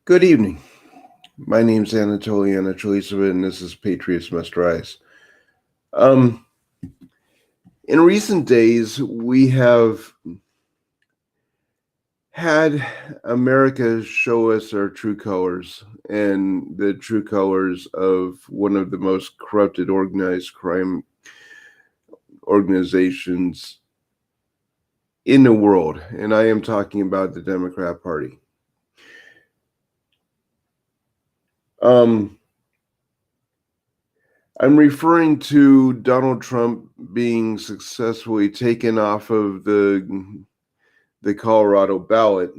Good evening. My name's Anatoly Anatolisov, and this is Patriots Must Rise. Um, in recent days, we have had America show us our true colors and the true colors of one of the most corrupted organized crime organizations in the world, and I am talking about the Democrat Party. Um, I'm referring to Donald Trump being successfully taken off of the Colorado ballot,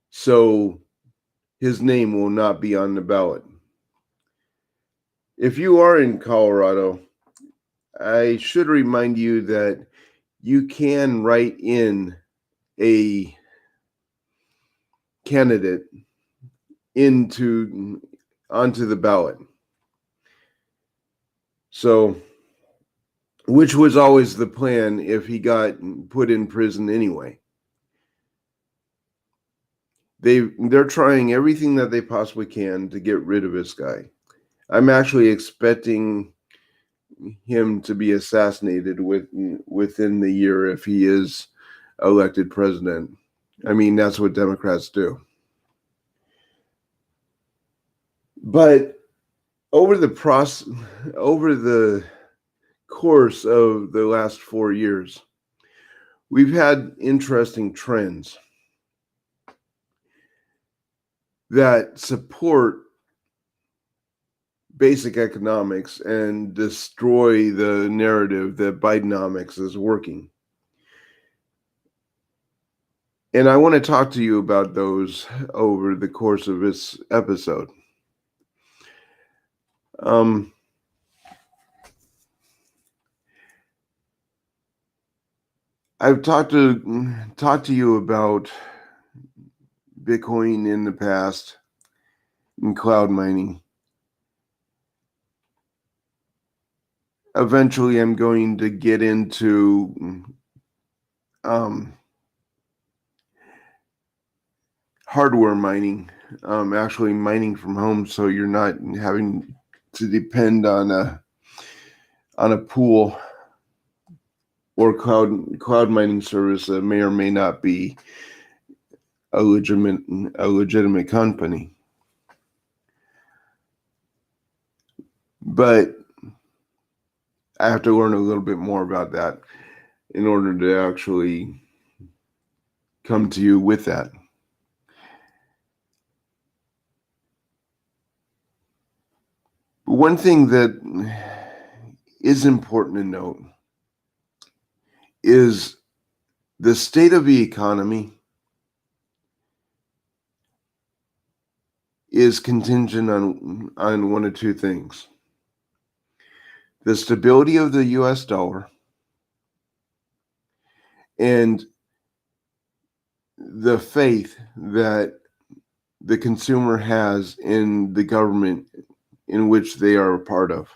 so his name will not be on the ballot. If you are in Colorado, I should remind you that you can write in a candidate into onto the ballot. So, which was always the plan if he got put in prison anyway. They're trying everything that they possibly can to get rid of this guy. I'm actually expecting him to be assassinated within the year if he is elected president. I mean, that's what Democrats do. But over over the course of the last 4 years, we've had interesting trends that support basic economics and destroy the narrative that Bidenomics is working. And I want to talk to you about those over the course of this episode. Um, I've talked to you about Bitcoin in the past and cloud mining. Eventually, I'm going to get into hardware mining, actually mining from home, so you're not having to depend on a pool or cloud mining service that may or may not be a legitimate company. But I have to learn a little bit more about that in order to actually come to you with that. One thing that is important to note is the state of the economy is contingent on one of two things: the stability of the US dollar and the faith that the consumer has in the government in which they are a part of.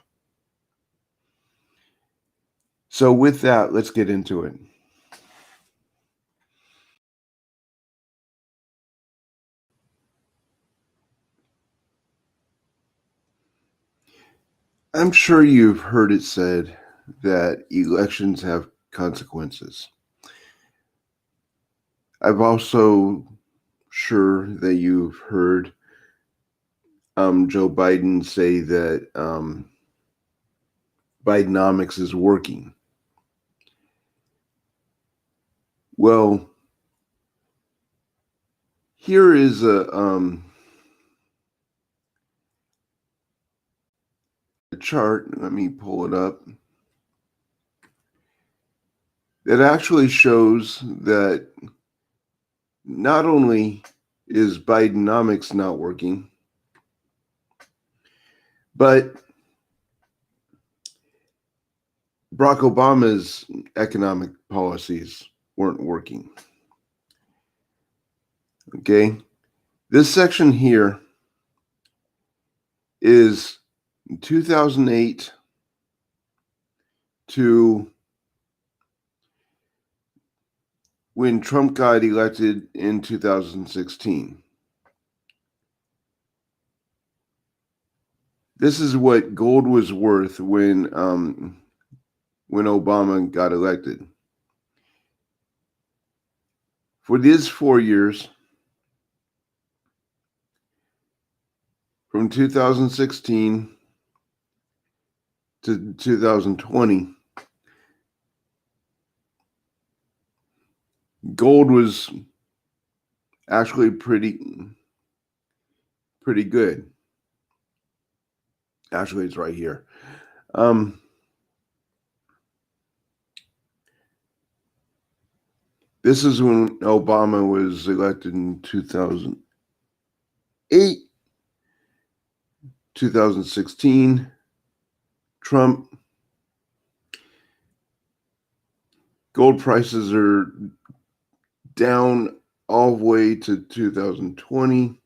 So with that, let's get into it. I'm sure you've heard it said that elections have consequences. I've also sure that you've heard Joe Biden say that Bidenomics is working. Well, here is a chart. Let me pull it up. That actually shows that not only is Bidenomics not working, but Barack Obama's economic policies weren't working. Okay. This section here is 2008 to when Trump got elected in 2016. This is what gold was worth when Obama got elected. For these 4 years, from 2016 to 2020, gold was actually pretty good. Actually, it's right here. This is when Obama was elected in 2008, 2016, Trump. Gold prices are down all the way to 2020.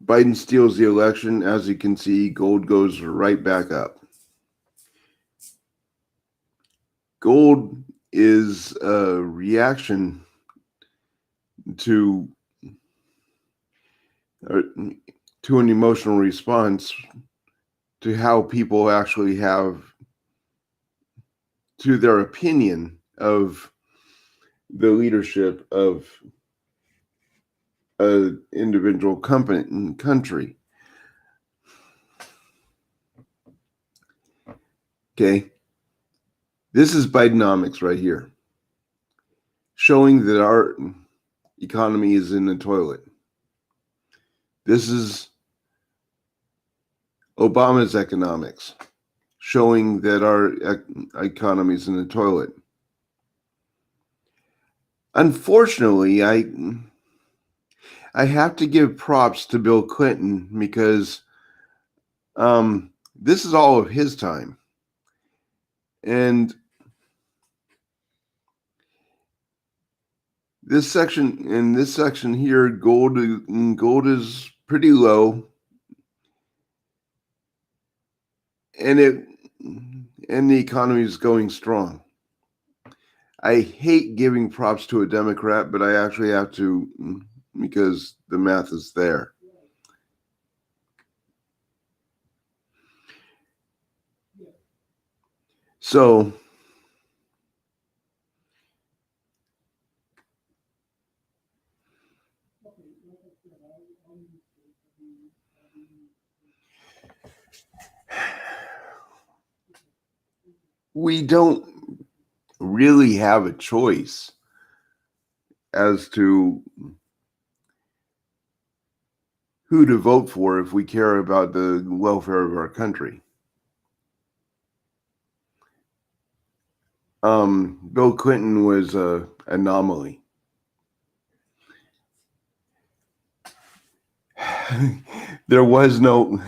Biden steals the election. As you can see, gold goes right back up. Gold is a reaction to an emotional response to how people actually have to their opinion of the leadership of an individual company and country. Okay. This is Bidenomics right here, showing that our economy is in the toilet. This is Obama's economics, showing that our economy is in the toilet. Unfortunately, I have to give props to Bill Clinton because this is all of his time. And this section here, gold is pretty low. And the economy is going strong. I hate giving props to a Democrat, but I actually have to because the math is there. So we don't really have a choice as to who to vote for if we care about the welfare of our country. Bill Clinton was an anomaly. There was no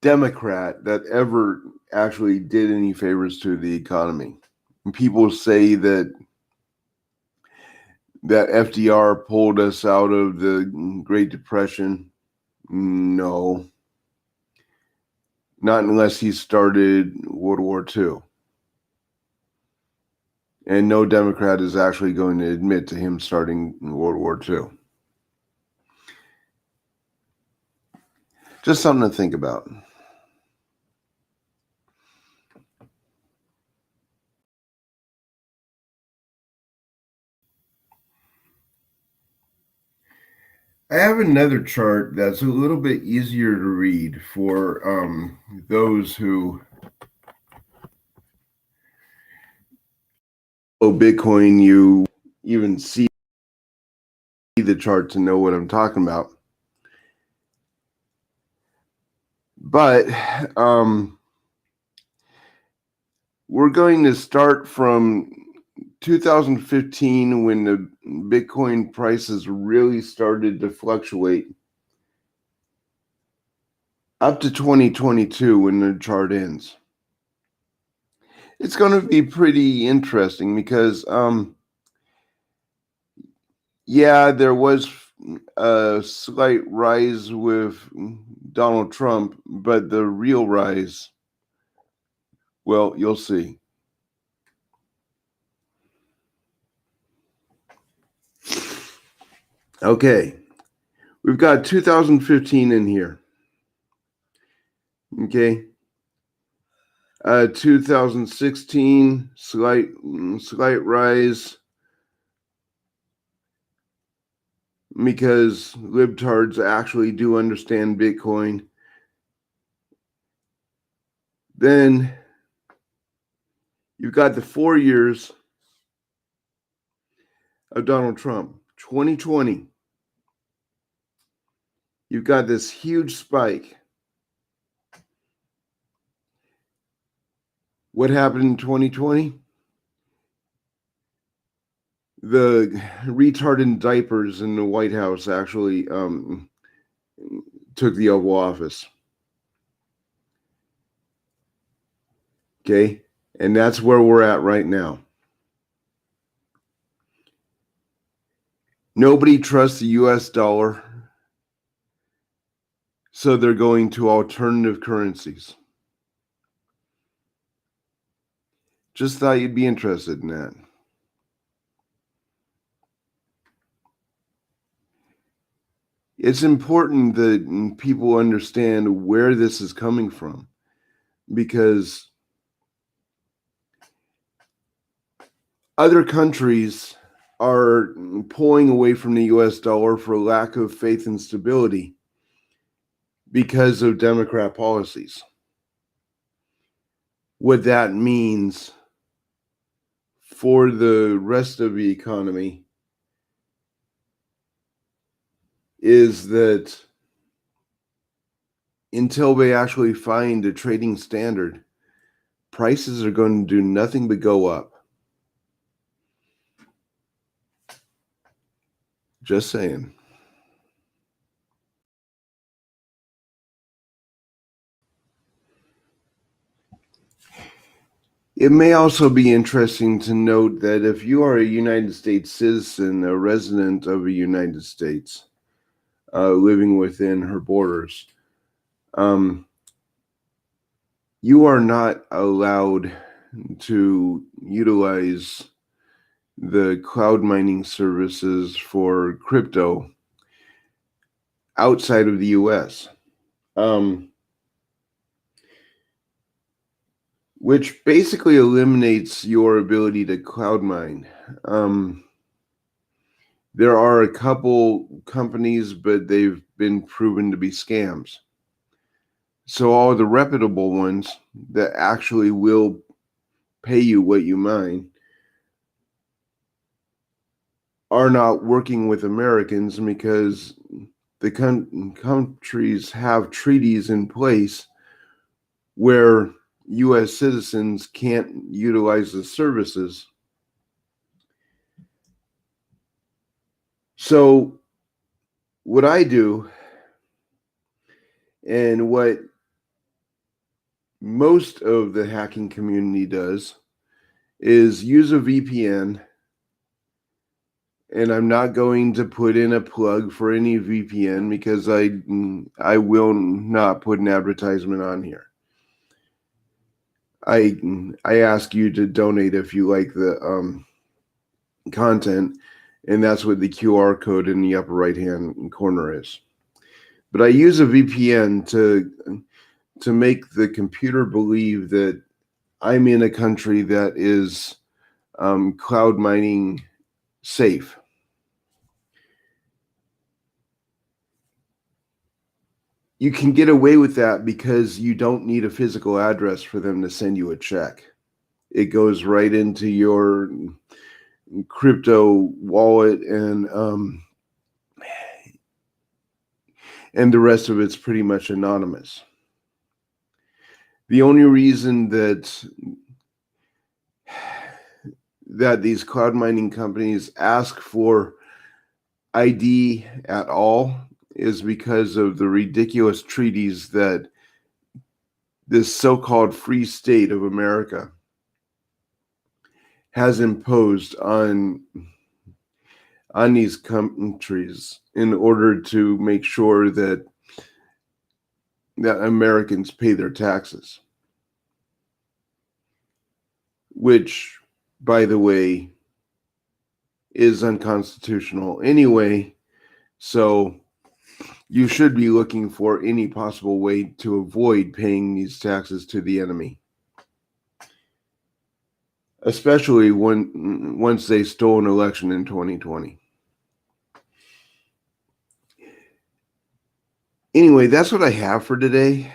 Democrat that ever actually did any favors to the economy. And people say that FDR pulled us out of the Great Depression. No. Not unless he started World War II. And no Democrat is actually going to admit to him starting World War II. Just something to think about. I have another chart that's a little bit easier to read for those who Bitcoin. You even see the chart to know what I'm talking about. But we're going to start from 2015 when the Bitcoin prices really started to fluctuate up to 2022 when the chart ends. It's going to be pretty interesting because there was a slight rise with Donald Trump, but the real rise, well, you'll see. Okay, we've got 2015 in here. Okay, 2016 slight rise because libtards actually do understand Bitcoin. Then you've got the 4 years of Donald Trump. 2020, you've got this huge spike. What happened in 2020? The retarded diapers in the White House actually took the Oval Office. Okay, and that's where we're at right now. Nobody trusts the US dollar, so they're going to alternative currencies. Just thought you'd be interested in that. It's important that people understand where this is coming from, because other countries are pulling away from the US dollar for lack of faith and stability because of Democrat policies. What that means for the rest of the economy is that until they actually find a trading standard, prices are going to do nothing but go up. Just saying. It may also be interesting to note that if you are a United States citizen, a resident of the United States, living within her borders, you are not allowed to utilize the cloud mining services for crypto outside of the US, which basically eliminates your ability to cloud mine. There are a couple companies, but they've been proven to be scams. So all the reputable ones that actually will pay you what you mine are not working with Americans because the countries have treaties in place where US citizens can't utilize the services. So what I do, and what most of the hacking community does, is use a VPN. And I'm not going to put in a plug for any VPN because I will not put an advertisement on here. I ask you to donate if you like the content, and that's what the QR code in the upper right hand corner is. But I use a VPN to make the computer believe that I'm in a country that is cloud mining safe. You can get away with that because you don't need a physical address for them to send you a check. It goes right into your crypto wallet, and the rest of it's pretty much anonymous. The only reason that these cloud mining companies ask for ID at all is because of the ridiculous treaties that this so-called free state of America has imposed on these countries in order to make sure that Americans pay their taxes, which, by the way, is unconstitutional anyway, So you should be looking for any possible way to avoid paying these taxes to the enemy, especially once they stole an election in 2020. Anyway, that's what I have for today.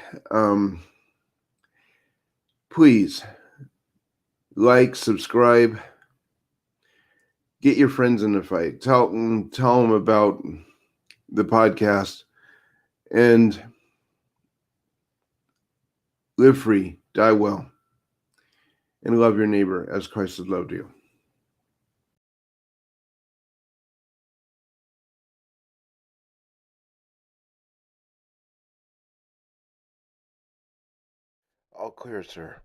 Please like, subscribe, get your friends in the fight. Tell them about the podcast, and live free, die well, and love your neighbor as Christ has loved you. All clear, sir.